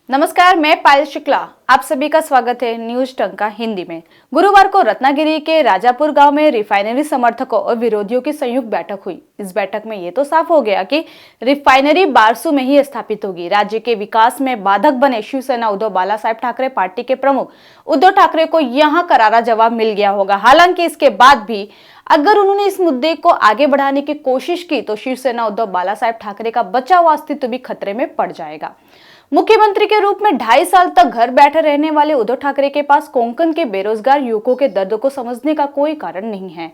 नमस्कार, मैं पायल शुक्ला। आप सभी का स्वागत है न्यूज टंका हिंदी में। गुरुवार को रत्नागिरी के राजापुर गांव में रिफाइनरी समर्थकों और विरोधियों की संयुक्त बैठक हुई। इस बैठक में ये तो साफ हो गया कि रिफाइनरी बारसू में ही स्थापित होगी। राज्य के विकास में बाधक बने शिवसेना उद्धव बालासाहेब ठाकरे पार्टी के प्रमुख उद्धव ठाकरे को यहाँ करारा जवाब मिल गया होगा। हालांकि इसके बाद भी अगर उन्होंने इस मुद्दे को आगे बढ़ाने की कोशिश की तो शिवसेना उद्धव बालासाहेब ठाकरे का बचा हुआ अस्तित्व भी खतरे में पड़ जाएगा। मुख्यमंत्री के रूप में 2.5 साल तक घर बैठे रहने वाले उद्धव ठाकरे के पास कोंकण के बेरोजगार युवकों के दर्द को समझने का कोई कारण नहीं है,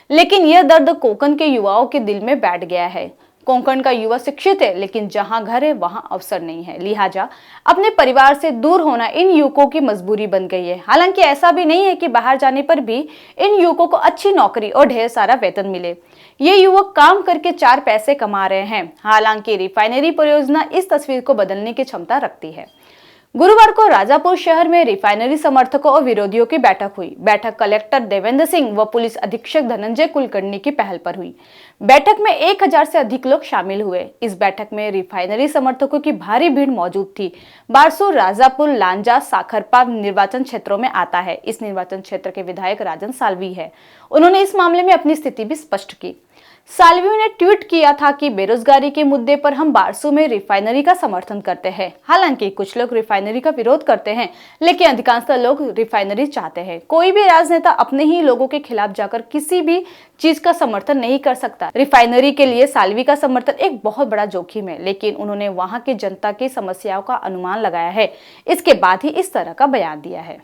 लेकिन यह दर्द कोंकण के युवाओं के दिल में बैठ गया है। कोंकण का युवा शिक्षित है, लेकिन जहां घर है वहां अवसर नहीं है, लिहाजा अपने परिवार से दूर होना इन युवकों की मजबूरी बन गई है। हालांकि ऐसा भी नहीं है कि बाहर जाने पर भी इन युवकों को अच्छी नौकरी और ढेर सारा वेतन मिले। ये युवक काम करके 4 पैसे कमा रहे हैं। हालांकि रिफाइनरी परियोजना इस तस्वीर को बदलने की क्षमता रखती है। गुरुवार को राजापुर शहर में रिफाइनरी समर्थकों और विरोधियों की बैठक हुई। बैठक कलेक्टर देवेंद्र सिंह व पुलिस अधीक्षक धनंजय कुलकर्णी की पहल पर हुई। बैठक में 1000 से अधिक लोग शामिल हुए। इस बैठक में रिफाइनरी समर्थकों की भारी भीड़ मौजूद थी। बारसू, राजापुर, लांजा, साखरपा निर्वाचन क्षेत्रों में आता है। इस निर्वाचन क्षेत्र के विधायक राजन साल्वी है। उन्होंने इस मामले में अपनी स्थिति भी स्पष्ट की। साल्वी ने ट्वीट किया था कि बेरोजगारी के मुद्दे पर हम बारसू में रिफाइनरी का समर्थन करते हैं। हालांकि कुछ लोग रिफाइनरी का विरोध करते हैं, लेकिन अधिकांश लोग रिफाइनरी चाहते हैं। कोई भी राजनेता अपने ही लोगों के खिलाफ जाकर किसी भी चीज का समर्थन नहीं कर सकता। रिफाइनरी के लिए साल्वी का समर्थन एक बहुत बड़ा जोखिम है, लेकिन उन्होंने वहां की जनता की समस्याओं का अनुमान लगाया है। इसके बाद ही इस तरह का बयान दिया है।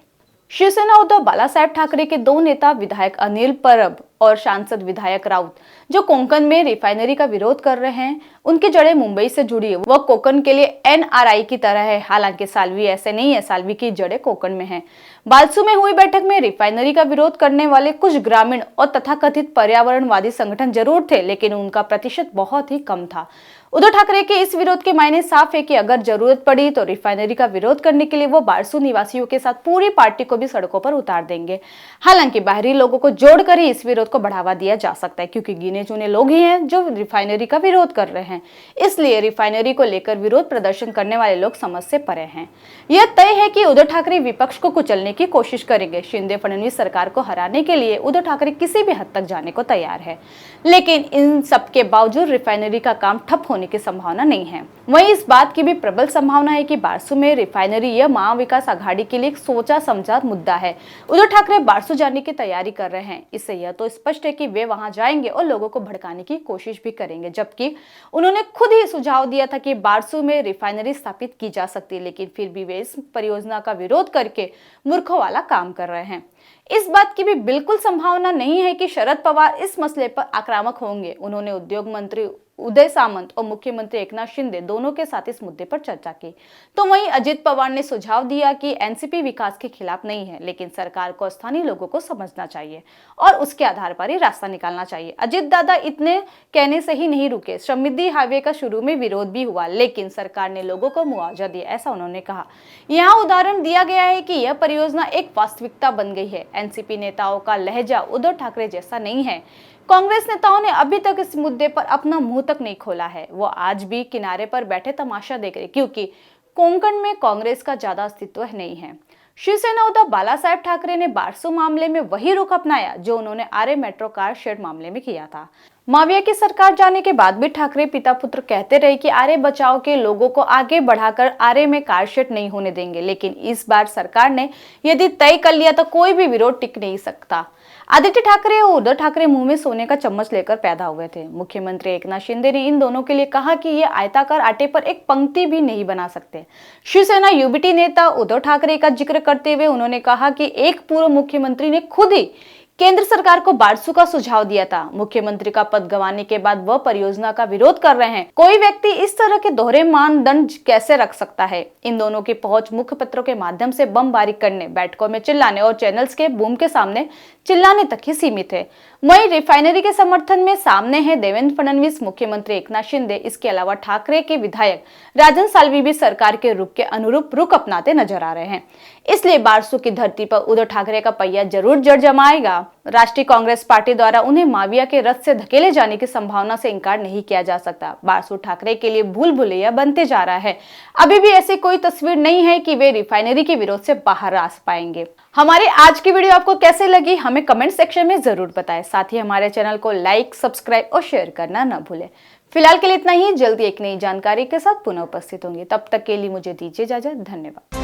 शिवसेना उद्धव बालासाहेब ठाकरे के 2 नेता विधायक अनिल परब और सांसद विधायक राउत जो कोंकण में रिफाइनरी का विरोध कर रहे हैं, उनकी जड़ें मुंबई से जुड़ी है। वह कोंकण के लिए एनआरआई की तरह है। हालांकि साल्वी ऐसे नहीं है, साल्वी की जड़ें कोंकण में हैं। बालसू में हुई बैठक में रिफाइनरी का विरोध करने वाले कुछ ग्रामीण और तथाकथित पर्यावरणवादी संगठन जरूर थे, लेकिन उनका प्रतिशत बहुत ही कम था। उद्धव ठाकरे के इस विरोध के मायने साफ है कि अगर जरूरत पड़ी तो रिफाइनरी का विरोध करने के लिए वो बारसू निवासियों के साथ पूरी पार्टी को भी सड़कों पर उतार देंगे। हालांकि बाहरी लोगों को जोड़कर ही इस विरोध को बढ़ावा दिया जा सकता है, क्योंकि गिने चुने लोग ही हैं जो रिफाइनरी का विरोध कर रहे हैं। इसलिए रिफाइनरी को लेकर विरोध प्रदर्शन करने वाले लोग समझ से परे हैं। यह तय है कि उद्धव ठाकरे विपक्ष को कुचलने की कोशिश करेंगे। शिंदे फडणवीस सरकार को हराने के लिए उद्धव ठाकरे किसी भी हद तक जाने को तैयार है, लेकिन इन सबके बावजूद रिफाइनरी का काम ठप होने की संभावना नहीं है। वहीं इस बात की भी प्रबल संभावना है कि बारसू में रिफाइनरी यह महा विकास आघाड़ी के लिए एक सोचा समझा मुद्दा है। उद्धव ठाकरे बारसू जाने की तैयारी कर रहे हैं। इससे यह तो स्पष्ट है कि वे वहां जाएंगे और लोगों को भड़काने की कोशिश भी करेंगे, जबकि उन्होंने खुद ही सुझाव दिया था कि बारसू में रिफाइनरी स्थापित की जा सकती है, लेकिन फिर भी वे इस परियोजना का विरोध करके मूर्खों वाला काम कर रहे हैं। इस बात की भी बिल्कुल संभावना नहीं है कि शरद पवार इस मसले पर आक्रामक होंगे। उन्होंने उद्योग मंत्री उदय सामंत और मुख्यमंत्री एकनाथ शिंदे दोनों के साथ इस मुद्दे पर चर्चा की। तो वहीं अजित पवार ने सुझाव दिया कि एनसीपी विकास के खिलाफ नहीं है, लेकिन सरकार को स्थानीय लोगों को समझना चाहिए और उसके आधार पर ही रास्ता निकालना चाहिए। अजित दादा इतने कहने से ही नहीं रुके। समृद्धि हाईवे का शुरू में विरोध भी हुआ, लेकिन सरकार ने लोगों को मुआवजा दिया, ऐसा उन्होंने कहा। यहाँ उदाहरण दिया गया है कि यह परियोजना एक वास्तविकता बन गई है। एनसीपी नेताओं का लहजा उद्धव ठाकरे जैसा नहीं है। कांग्रेस नेताओं ने अभी तक इस मुद्दे पर अपना मुंह तक नहीं खोला है। वो आज भी किनारे पर बैठे तमाशा देख रहे, क्योंकि कोंकण में कांग्रेस का ज्यादा अस्तित्व नहीं है। शिवसेना उद्धव बालासाहेब ठाकरे ने बारसू मामले में वही रुख अपनाया जो उन्होंने आरे मेट्रो कार शेड मामले में किया था। माविया की सरकार जाने के बाद भी ठाकरे पिता पुत्र कहते रहे कि आरे बचाओ के लोगों को आगे बढ़ाकर आरे में कार शेड नहीं होने देंगे, लेकिन इस बार सरकार ने यदि तय कर लिया तो कोई भी विरोध टिक नहीं सकता। आदित्य ठाकरे और उद्धव ठाकरे मुंह में सोने का चम्मच लेकर पैदा हुए थे। मुख्यमंत्री एकनाथ शिंदे ने इन दोनों के लिए कहा कि ये आयताकार आटे पर एक पंक्ति भी नहीं बना सकते। शिवसेना यूबीटी नेता उद्धव ठाकरे का जिक्र करते हुए उन्होंने कहा कि एक पूर्व मुख्यमंत्री ने खुद ही केंद्र सरकार को बारसू का सुझाव दिया था। मुख्यमंत्री का पद गंवाने के बाद वह परियोजना का विरोध कर रहे हैं। कोई व्यक्ति इस तरह के दोहरे मानदंड कैसे रख सकता है? इन दोनों की पहुंच मुखपत्रों के माध्यम से बमबारी करने, बैठकों में चिल्लाने और चैनल्स के बूम के सामने चिल्लाने तक ही सीमित है। वहीं रिफाइनरी के समर्थन में सामने है देवेंद्र फडणवीस, मुख्यमंत्री एकनाथ शिंदे। इसके अलावा ठाकरे के विधायक राजन साल्वी भी सरकार के रुख के अनुरूप रुख अपनाते नजर आ रहे हैं। इसलिए बारसू की धरती पर उद्धव ठाकरे का पहिया जरूर जड़ जमाएगा। राष्ट्रीय कांग्रेस पार्टी द्वारा उन्हें माविया के रथ से धकेले जाने की संभावना से इनकार नहीं किया जा सकता। बारसू ठाकरे के लिए भूल भुलैया बनते जा रहा है। अभी भी ऐसी कोई तस्वीर नहीं है कि वे रिफाइनरी के विरोध से बाहर आ पाएंगे। हमारी आज की वीडियो आपको कैसे लगी हमें कमेंट सेक्शन में जरूर बताएं। साथ ही हमारे चैनल को लाइक, सब्सक्राइब और शेयर करना न भूलें। फिलहाल के लिए इतना ही। जल्दी एक नई जानकारी के साथ पुनः उपस्थित होंगे। तब तक के लिए मुझे दीजिए इजाजत। धन्यवाद।